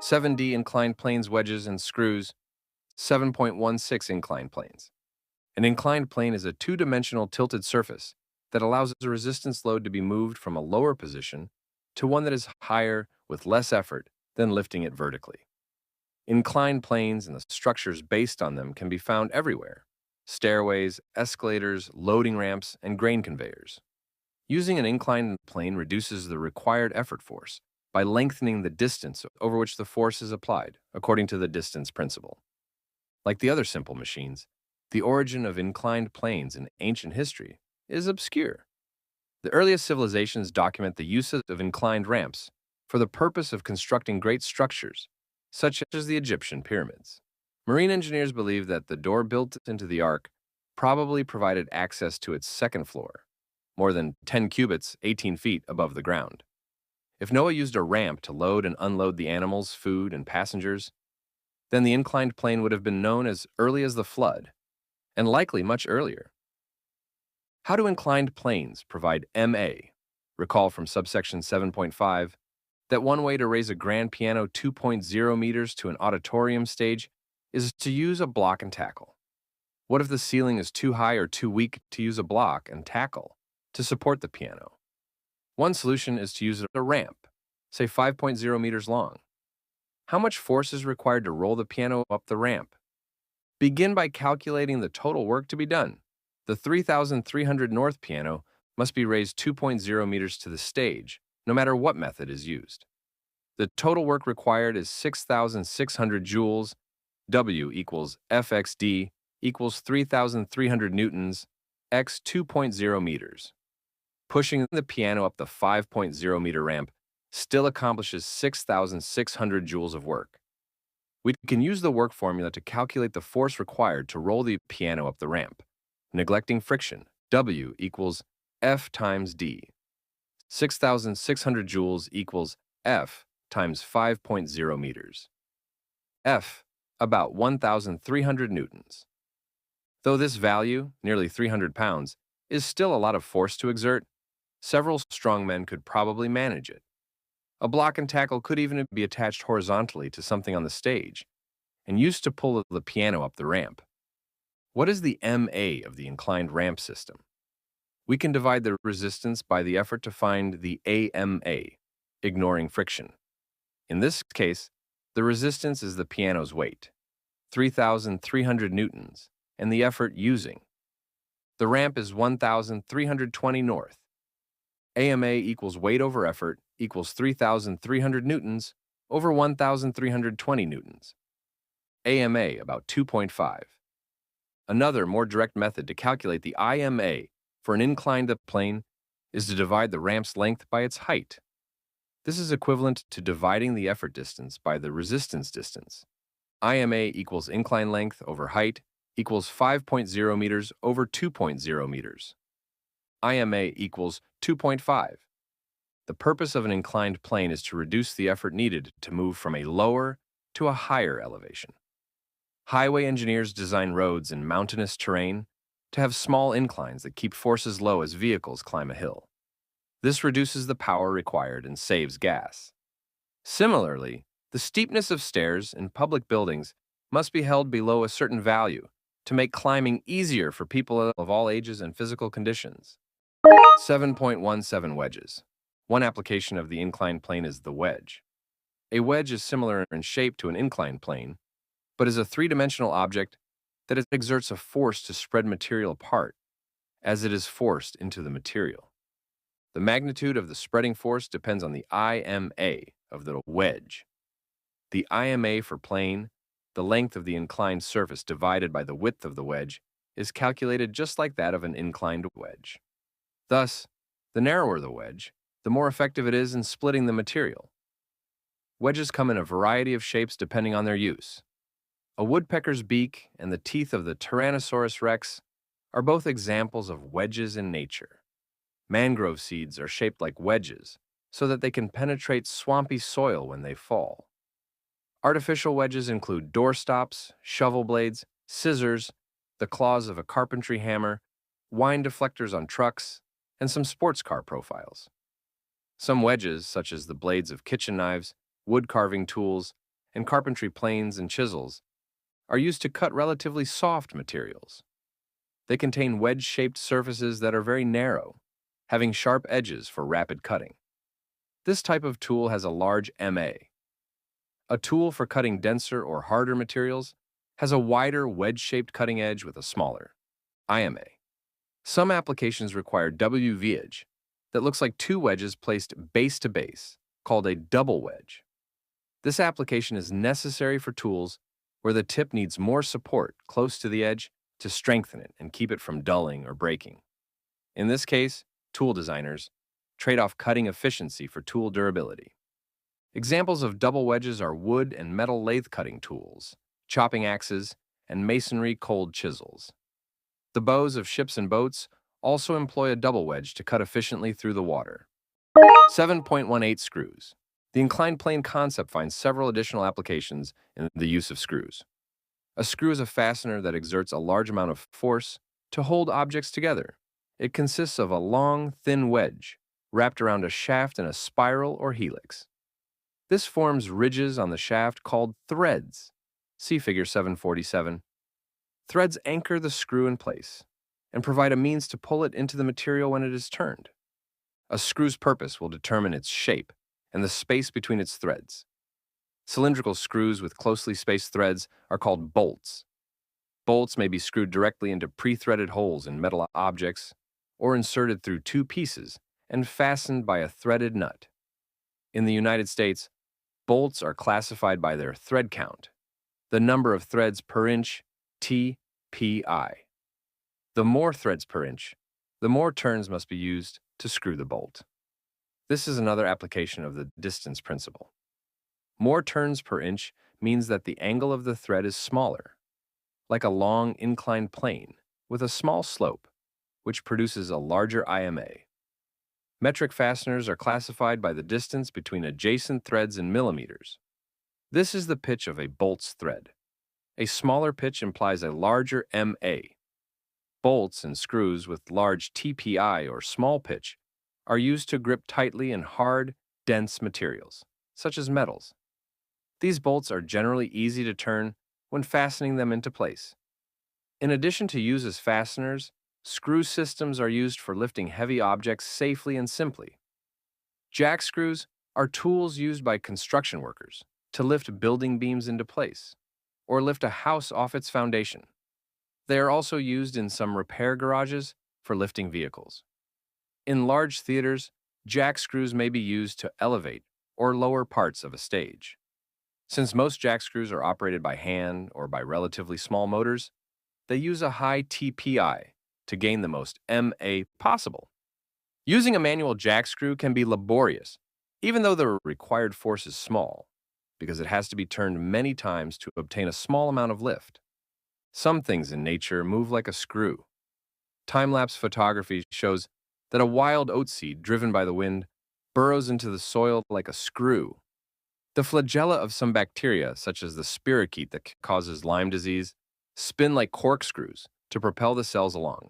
7D inclined planes, wedges, and screws. 7.16 inclined planes. An inclined plane is a two-dimensional tilted surface that allows a resistance load to be moved from a lower position to one that is higher with less effort than lifting it vertically. Inclined planes and the structures based on them can be found everywhere: stairways, escalators, loading ramps, and grain conveyors. Using an inclined plane reduces the required effort force by lengthening the distance over which the force is applied, according to the distance principle. Like the other simple machines, the origin of inclined planes in ancient history is obscure. The earliest civilizations document the use of inclined ramps for the purpose of constructing great structures, such as the Egyptian pyramids. Marine engineers believe that the door built into the ark probably provided access to its second floor, more than 10 cubits, 18 feet above the ground. If Noah used a ramp to load and unload the animals, food, and passengers, then the inclined plane would have been known as early as the flood, and likely much earlier. How do inclined planes provide MA? Recall from subsection 7.5 that one way to raise a grand piano 2.0 meters to an auditorium stage is to use a block and tackle. What if the ceiling is too high or too weak to use a block and tackle to support the piano? One solution is to use a ramp, say 5.0 meters long. How much force is required to roll the piano up the ramp? Begin by calculating the total work to be done. The 3,300 north piano must be raised 2.0 meters to the stage, no matter what method is used. The total work required is 6,600 joules. W equals Fxd equals 3,300 newtons, x 2.0 meters. Pushing the piano up the 5.0 meter ramp still accomplishes 6,600 joules of work. We can use the work formula to calculate the force required to roll the piano up the ramp. Neglecting friction, W equals F times D. 6,600 joules equals F times 5.0 meters. F, about 1,300 newtons. Though this value, nearly 300 pounds, is still a lot of force to exert, several strong men could probably manage it. A block and tackle could even be attached horizontally to something on the stage and used to pull the piano up the ramp. What is the MA of the inclined ramp system? We can divide the resistance by the effort to find the AMA, ignoring friction. In this case, the resistance is the piano's weight, 3,300 newtons, and the effort using. The ramp is 1,320 north. AMA equals weight over effort equals 3,300 newtons over 1,320 newtons. AMA about 2.5. Another, more direct method to calculate the IMA for an inclined plane is to divide the ramp's length by its height. This is equivalent to dividing the effort distance by the resistance distance. IMA equals incline length over height equals 5.0 meters over 2.0 meters. IMA equals 2.5. The purpose of an inclined plane is to reduce the effort needed to move from a lower to a higher elevation. Highway engineers design roads in mountainous terrain to have small inclines that keep forces low as vehicles climb a hill. This reduces the power required and saves gas. Similarly, the steepness of stairs in public buildings must be held below a certain value to make climbing easier for people of all ages and physical conditions. 7.17 Wedges. One application of the inclined plane is the wedge. A wedge is similar in shape to an inclined plane, but is a three-dimensional object that exerts a force to spread material apart as it is forced into the material. The magnitude of the spreading force depends on the IMA of the wedge. The IMA for plane, the length of the inclined surface divided by the width of the wedge, is calculated just like that of an inclined wedge. Thus, the narrower the wedge, the more effective it is in splitting the material. Wedges come in a variety of shapes depending on their use. A woodpecker's beak and the teeth of the Tyrannosaurus rex are both examples of wedges in nature. Mangrove seeds are shaped like wedges so that they can penetrate swampy soil when they fall. Artificial wedges include doorstops, shovel blades, scissors, the claws of a carpentry hammer, wine deflectors on trucks, and some sports car profiles. Some wedges, such as the blades of kitchen knives, wood carving tools, and carpentry planes and chisels are used to cut relatively soft materials. They contain wedge-shaped surfaces that are very narrow, having sharp edges for rapid cutting. This type of tool has a large MA. A tool for cutting denser or harder materials has a wider wedge-shaped cutting edge with a smaller IMA. Some applications require WV edge that looks like two wedges placed base to base, called a double wedge. This application is necessary for tools where the tip needs more support close to the edge to strengthen it and keep it from dulling or breaking. In this case, tool designers trade off cutting efficiency for tool durability. Examples of double wedges are wood and metal lathe cutting tools, chopping axes, and masonry cold chisels. The bows of ships and boats also employ a double wedge to cut efficiently through the water. 7.18 screws. The inclined plane concept finds several additional applications in the use of screws. A screw is a fastener that exerts a large amount of force to hold objects together. It consists of a long, thin wedge wrapped around a shaft in a spiral or helix. This forms ridges on the shaft called threads. See Figure 747. Threads anchor the screw in place and provide a means to pull it into the material when it is turned. A screw's purpose will determine its shape and the space between its threads. Cylindrical screws with closely spaced threads are called bolts. Bolts may be screwed directly into pre-threaded holes in metal objects or inserted through two pieces and fastened by a threaded nut. In the United States, bolts are classified by their thread count, the number of threads per inch, TPI. The more threads per inch, the more turns must be used to screw the bolt. This is another application of the distance principle. More turns per inch means that the angle of the thread is smaller, like a long inclined plane with a small slope, which produces a larger IMA. Metric fasteners are classified by the distance between adjacent threads in millimeters. This is the pitch of a bolt's thread. A smaller pitch implies a larger MA. Bolts and screws with large TPI or small pitch are used to grip tightly in hard, dense materials, such as metals. These bolts are generally easy to turn when fastening them into place. In addition to use as fasteners, screw systems are used for lifting heavy objects safely and simply. Jack screws are tools used by construction workers to lift building beams into place or lift a house off its foundation. They are also used in some repair garages for lifting vehicles. In large theaters, jack screws may be used to elevate or lower parts of a stage. Since most jack screws are operated by hand or by relatively small motors, they use a high TPI to gain the most MA possible. Using a manual jack screw can be laborious, even though the required force is small, because it has to be turned many times to obtain a small amount of lift. Some things in nature move like a screw. Time-lapse photography shows that a wild oat seed driven by the wind burrows into the soil like a screw. The flagella of some bacteria, such as the spirochete that causes Lyme disease, spin like corkscrews to propel the cells along.